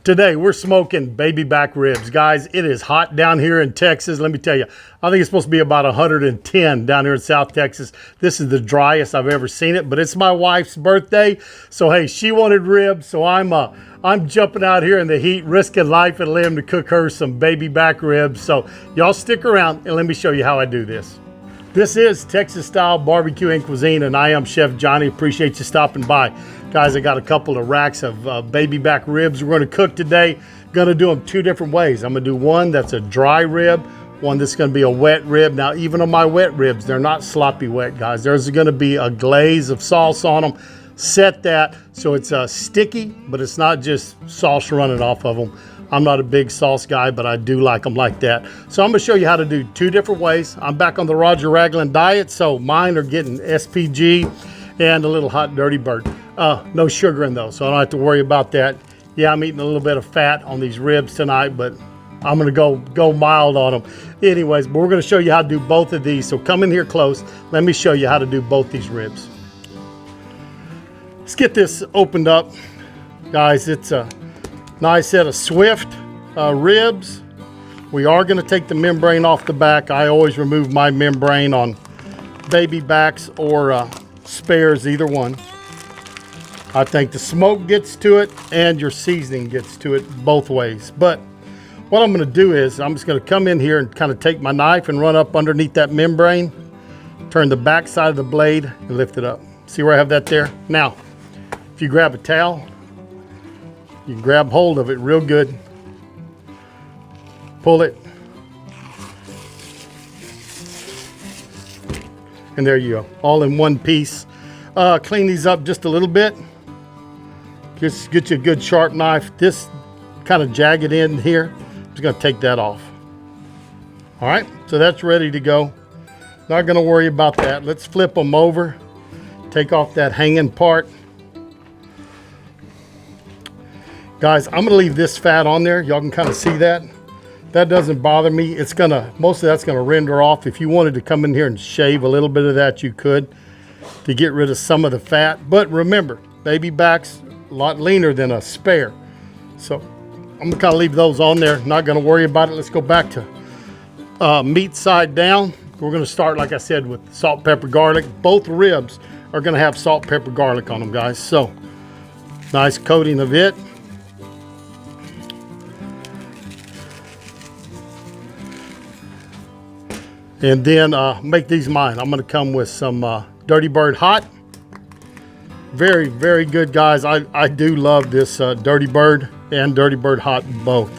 Today we're smoking baby back ribs. Guys, it is hot down here in Texas. Let me tell you, I think it's supposed to be about 110 down here in South Texas. This is the driest I've ever seen it, but it's my wife's birthday. So hey, she wanted ribs, so I'm jumping out here in the heat, risking life and limb to cook her some baby back ribs. So y'all stick around and let me show you how I do this. This is Texas style barbecue and cuisine, and I am Chef Johnny. Appreciate you stopping by. Guys, I got a couple of racks of baby back ribs we're going to cook today. Going to do them two different ways. I'm going to do one that's a dry rib, one that's going to be a wet rib. Now, even on my wet ribs, they're not sloppy wet, guys. There's going to be a glaze of sauce on them. Set that so it's sticky, but it's not just sauce running off of them. I'm not a big sauce guy, but I do like them like that. So I'm going to show you how to do two different ways. I'm back on the Roger Ragland diet, so mine are getting SPG and a little hot dirty bird. No sugar in those, so I don't have to worry about that. Yeah, I'm eating a little bit of fat on these ribs tonight, but I'm going to go mild on them. Anyways, but we're going to show you how to do both of these. So come in here close. Let me show you how to do both these ribs. Let's get this opened up. Guys, it's a nice set of Swift ribs. We are going to take the membrane off the back. I always remove my membrane on baby backs or spares, either one. I think the smoke gets to it and your seasoning gets to it both ways. But what I'm going to do is I'm just going to come in here and kind of take my knife and run up underneath that membrane, turn the back side of the blade and lift it up. See where I have that there? Now, if you grab a towel, you can grab hold of it real good, pull it, and there you go, all in one piece. Clean these up just a little bit. Just get you a good sharp knife. This kind of jagged end here, I'm just going to take that off. All right, so that's ready to go. Not going to worry about that. Let's flip them over, take off that hanging part. Guys, I'm gonna leave this fat on there. Y'all can kind of see that. That doesn't bother me. It's most of that's gonna render off. If you wanted to come in here and shave a little bit of that, you could, to get rid of some of the fat. But remember, baby back's a lot leaner than a spare. So I'm gonna kind of leave those on there. Not gonna worry about it. Let's go back to meat side down. We're gonna start, like I said, with salt, pepper, garlic. Both ribs are gonna have salt, pepper, garlic on them, guys. So nice coating of it. And then make these mine. I'm gonna come with some Dirty Bird Hot. Very, very good, guys. I do love this Dirty Bird and Dirty Bird Hot both.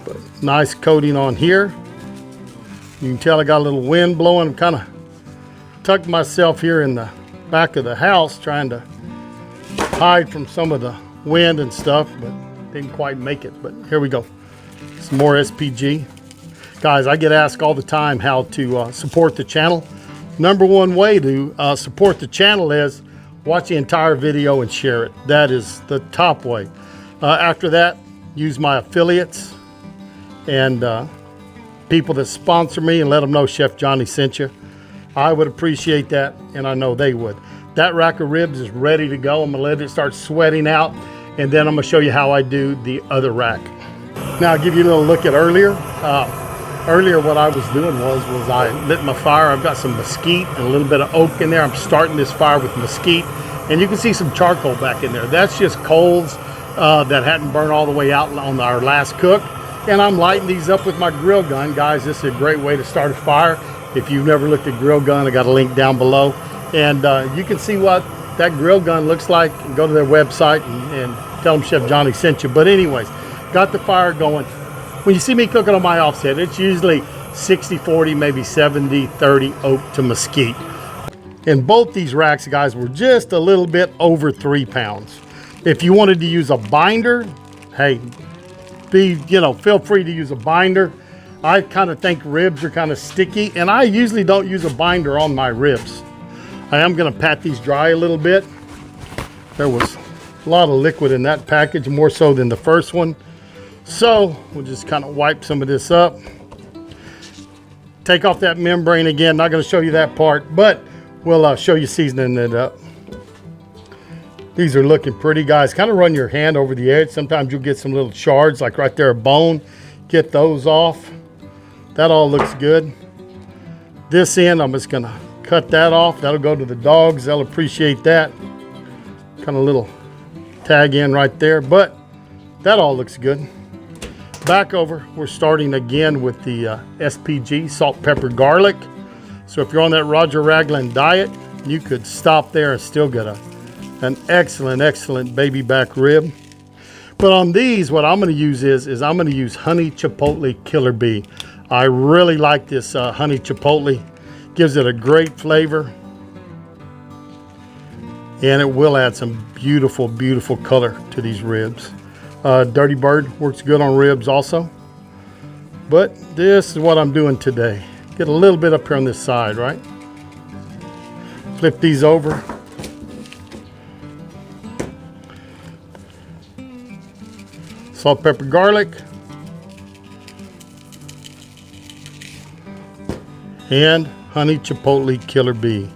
But nice coating on here. You can tell I got a little wind blowing. I'm kind of tucked myself here in the back of the house trying to hide from some of the wind and stuff, but didn't quite make it. But here we go. Some more SPG. Guys, I get asked all the time how to support the channel. Number one way to support the channel is watch the entire video and share it. That is the top way. After that, use my affiliates and people that sponsor me and let them know Chef Johnny sent you. I would appreciate that, and I know they would. That rack of ribs is ready to go. I'm gonna let it start sweating out, and then I'm gonna show you how I do the other rack. Now, I'll give you a little look at earlier. Earlier, what I was doing was I lit my fire. I've got some mesquite and a little bit of oak in there. I'm starting this fire with mesquite, and you can see some charcoal back in there. That's just coals that hadn't burned all the way out on our last cook. And I'm lighting these up with my grill gun. Guys, this is a great way to start a fire. If you've never looked at grill gun, I got a link down below. And you can see what that grill gun looks like. Go to their website and tell them Chef Johnny sent you. But anyways, got the fire going. When you see me cooking on my offset, it's usually 60-40, maybe 70-30 oak to mesquite. And both these racks, guys, were just a little bit over 3 pounds. If you wanted to use a binder, hey, feel free to use a binder. I kind of think ribs are kind of sticky, and I usually don't use a binder on my ribs. I am going to pat these dry a little bit. There was a lot of liquid in that package, more so than the first one. So we'll just kind of wipe some of this up. Take off that membrane again. Not going to show you that part, but we'll show you seasoning it up. These are looking pretty, guys. Kind of run your hand over the edge. Sometimes you'll get some little shards, like right there, a bone. Get those off. That all looks good. This end, I'm just gonna cut that off. That'll go to the dogs. They'll appreciate that. Kind of little tag in right there, but that all looks good. Back over, we're starting again with the SPG, salt, pepper, garlic. So if you're on that Roger Ragland diet, you could stop there and still get an excellent baby back rib. But on these, what I'm going to use is I'm going to use honey chipotle killer bee. I really like this honey chipotle. Gives it a great flavor. And it will add some beautiful color to these ribs. Dirty Bird works good on ribs also. But this is what I'm doing today. Get a little bit up here on this side, right? Flip these over. Salt, pepper, garlic. And honey chipotle killer bee.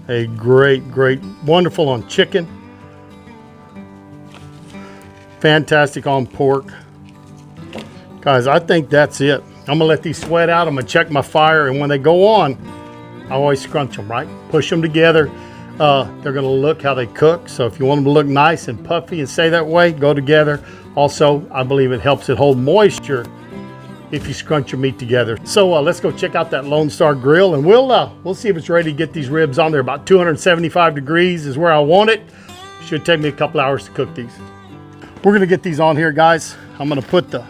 A great, wonderful on chicken. Fantastic on pork. Guys, I think that's it. I'm gonna let these sweat out. I'm gonna check my fire, and when they go on, I always scrunch them, right? Push them together. They're gonna look how they cook. So if you want them to look nice and puffy and stay that way, go together. Also, I believe it helps it hold moisture if you scrunch your meat together. So let's go check out that Lone Star Grill, and we'll see if it's ready to get these ribs on there. About 275 degrees is where I want it. Should take me a couple hours to cook these. We're gonna get these on here, guys. I'm gonna put the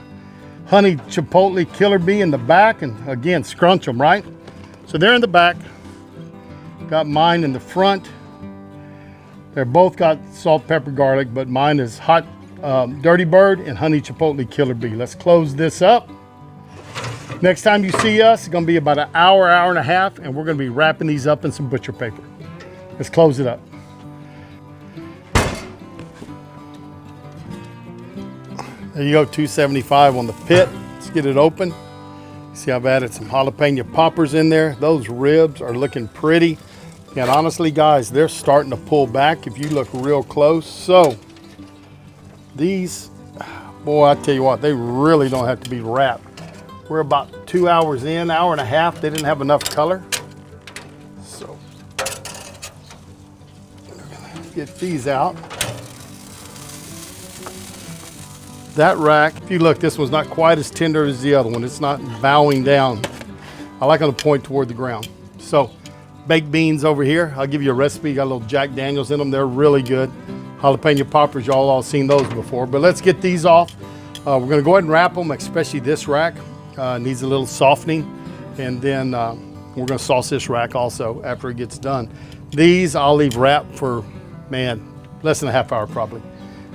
honey chipotle killer bee in the back, and again, scrunch them, right? So they're in the back. Got mine in the front. They're both got salt, pepper, garlic, but mine is hot Dirty Bird and honey chipotle killer bee. Let's close this up. Next time you see us, it's gonna be about an hour and a half, and we're gonna be wrapping these up in some butcher paper. Let's close it up. There you go, 275 on the pit. Let's get it open. See, I've added some jalapeno poppers in there. Those ribs are looking pretty. And honestly, guys, they're starting to pull back if you look real close. So these, boy, I tell you what, they really don't have to be wrapped. We're about 2 hours in, hour and a half. They didn't have enough color. So we're gonna get these out. That rack, if you look, this one's not quite as tender as the other one. It's not bowing down. I like them to point toward the ground. So, baked beans over here. I'll give you a recipe. Got a little Jack Daniels in them. They're really good. Jalapeno poppers, y'all all seen those before. But let's get these off. We're gonna go ahead and wrap them, especially this rack. Needs a little softening. And then we're gonna sauce this rack also after it gets done. These I'll leave wrapped for, man, less than a half hour probably.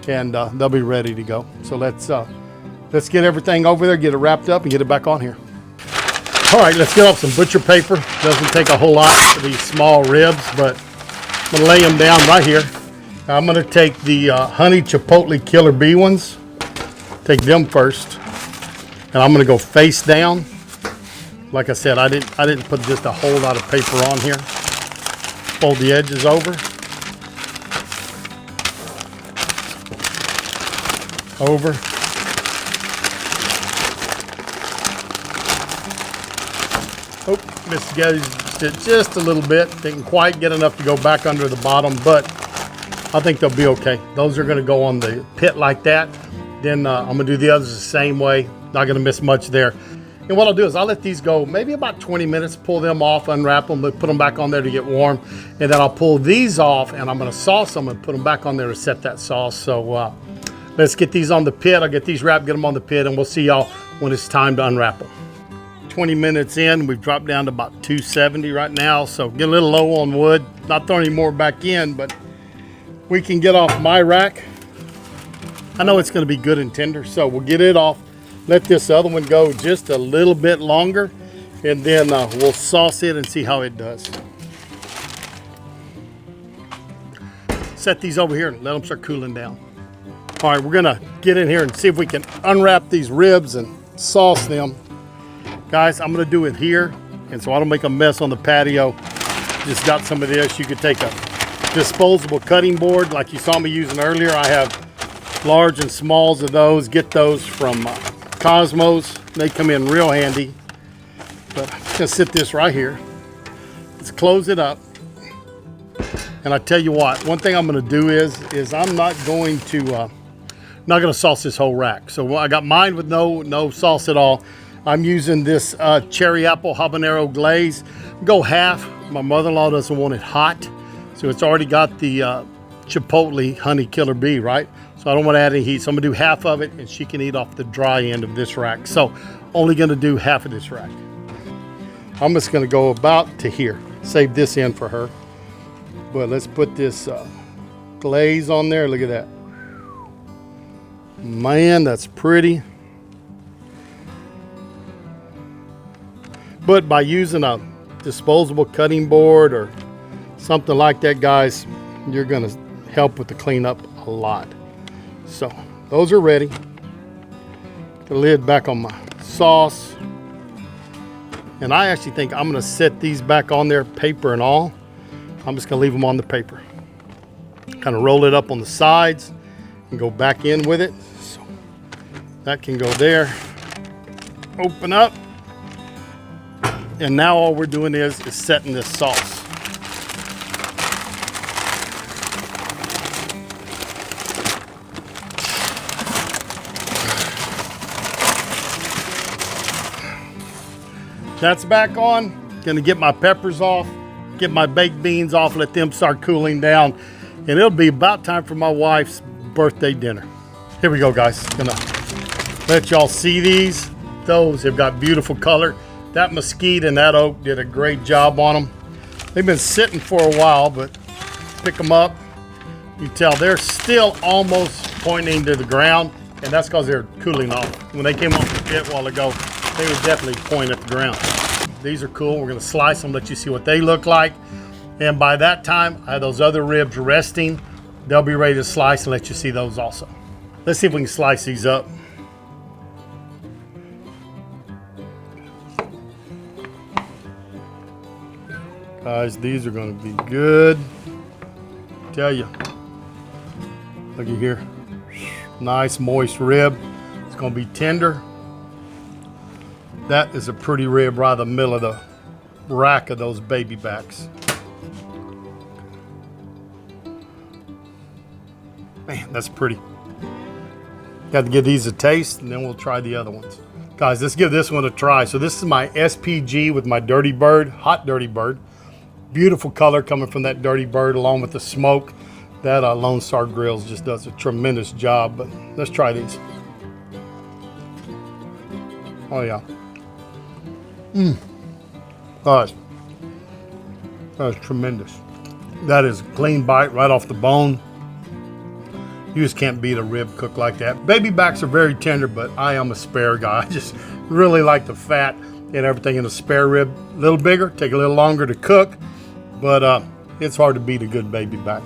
And they'll be ready to go. So let's get everything over there, get it wrapped up, and get it back on here. All right, let's get off some butcher paper. Doesn't take a whole lot for these small ribs, but I'm gonna lay them down right here. I'm gonna take the honey chipotle killer bee ones, take them first, and I'm gonna go face down. Like I said, I didn't put just a whole lot of paper on here. Fold the edges over. Over. Oh, misjudged it just a little bit. Didn't quite get enough to go back under the bottom, but I think they'll be okay. Those are gonna go on the pit like that. Then I'm gonna do the others the same way. Not gonna miss much there. And what I'll do is I'll let these go maybe about 20 minutes, pull them off, unwrap them, put them back on there to get warm. And then I'll pull these off and I'm gonna sauce them and put them back on there to set that sauce. So let's get these on the pit. I'll get these wrapped, get them on the pit, and we'll see y'all when it's time to unwrap them. 20 minutes in, we've dropped down to about 270 right now, so get a little low on wood. Not throwing any more back in, but we can get off my rack. I know it's gonna be good and tender, so we'll get it off. Let this other one go just a little bit longer, and then we'll sauce it and see how it does. Set these over here and let them start cooling down. All right, we're gonna get in here and see if we can unwrap these ribs and sauce them. Guys, I'm gonna do it here, and so I don't make a mess on the patio. Just got some of this. You could take a disposable cutting board like you saw me using earlier. I have large and smalls of those. Get those from Cosmos. They come in real handy. But I'm just gonna sit this right here. Let's close it up. And I tell you what, one thing I'm gonna do is I'm not going to sauce this whole rack. So I got mine with no sauce at all. I'm using this cherry apple habanero glaze. Go half. My mother-in-law doesn't want it hot, so it's already got the chipotle honey killer bee, right? So I don't want to add any heat. So I'm gonna do half of it, and she can eat off the dry end of this rack. So only gonna do half of this rack. I'm just gonna go about to here. Save this in for her. But let's put this glaze on there. Look at that. Man, that's pretty. But by using a disposable cutting board or something like that, guys, you're gonna help with the cleanup a lot. So those are ready. Put the lid back on my sauce. And I actually think I'm gonna set these back on there, paper and all. I'm just gonna leave them on the paper. Kind of roll it up on the sides and go back in with it. So that can go there. Open up. And now all we're doing is setting this sauce. That's back on. Gonna get my peppers off, get my baked beans off, let them start cooling down. And it'll be about time for my wife's birthday dinner. Here we go, guys. Gonna let y'all see these. Those have got beautiful color. That mesquite and that oak did a great job on them. They've been sitting for a while, but pick them up. You tell they're still almost pointing to the ground, and that's because they're cooling off. When they came off the pit a while ago, they would definitely point at the ground. These are cool. We're gonna slice them, let you see what they look like. And by that time, I have those other ribs resting. They'll be ready to slice and let you see those also. Let's see if we can slice these up. Guys, these are gonna be good. Tell you. Look at here. Nice moist rib. It's gonna be tender. That is a pretty rib right in the middle of the rack of those baby backs. Man, that's pretty. Got to give these a taste, and then we'll try the other ones. Guys, let's give this one a try. So this is my SPG with my Dirty Bird, hot Dirty Bird. Beautiful color coming from that Dirty Bird along with the smoke. That Lone Star Grills just does a tremendous job. But let's try these. Oh yeah. Gosh, that is tremendous. That is a clean bite right off the bone. You just can't beat a rib cooked like that. Baby backs are very tender, but I am a spare guy. I just really like the fat and everything in a spare rib. A little bigger, take a little longer to cook, but it's hard to beat a good baby back.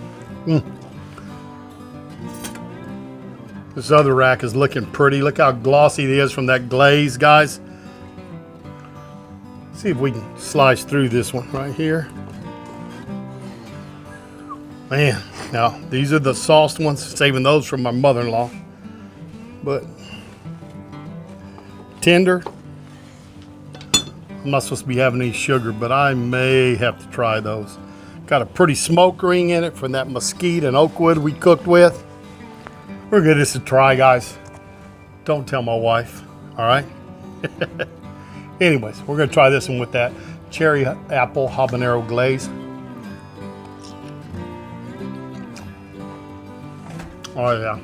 This other rack is looking pretty. Look how glossy it is from that glaze, guys. See if we can slice through this one right here. Man, now these are the sauced ones, saving those from my mother-in-law. But tender. I'm not supposed to be having any sugar, but I may have to try those. Got a pretty smoke ring in it from that mesquite and oak wood we cooked with. We're gonna give this a try, guys. Don't tell my wife, all right? Anyways, we're gonna try this one with that cherry apple habanero glaze. Oh yeah.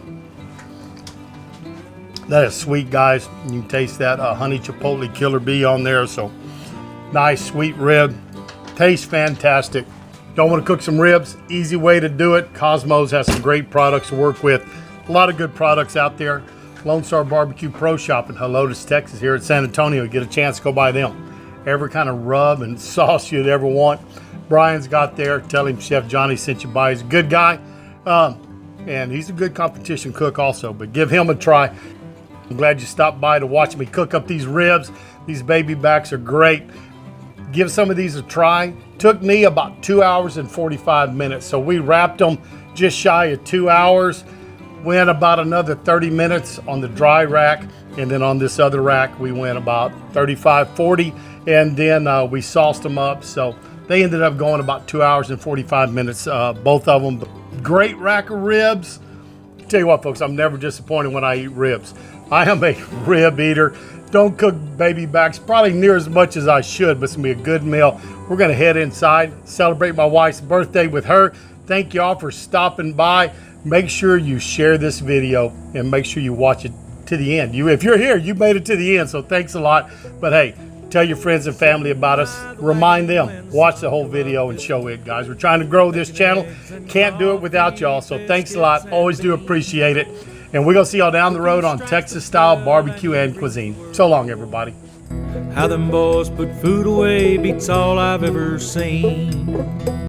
That is sweet, guys. You can taste that honey chipotle killer bee on there. So nice, sweet rib. Tastes fantastic. Don't want to cook some ribs? Easy way to do it. Cosmos has some great products to work with. A lot of good products out there. Lone Star Barbecue Pro Shop in Helotes, Texas, here at San Antonio. Get a chance to go by them. Every kind of rub and sauce you'd ever want. Brian's got there. Tell him Chef Johnny sent you by. He's a good guy. And he's a good competition cook also. But give him a try. I'm glad you stopped by to watch me cook up these ribs. These baby backs are great. give some of these a try. Took me about 2 hours and 45 minutes. So we wrapped them just shy of 2 hours. Went about another 30 minutes on the dry rack. And then on this other rack, we went about 35, 40. And then we sauced them up. So they ended up going about 2 hours and 45 minutes, both of them. Great rack of ribs. Tell you what, folks, I'm never disappointed when I eat ribs. I am a rib eater. Don't cook baby backs probably near as much as I should, but it's gonna be a good meal. We're gonna head inside, celebrate my wife's birthday with her. Thank y'all for stopping by. Make sure you share this video and make sure you watch it to the end. If you're here, you made it to the end, so thanks a lot. But hey, tell your friends and family about us. Remind them, watch the whole video and show it, guys. We're trying to grow this channel. Can't do it without y'all, so thanks a lot. Always do appreciate it. And we're going to see y'all down the road on Texas-style barbecue and cuisine. So long, everybody. How them boys put food away beats all I've ever seen.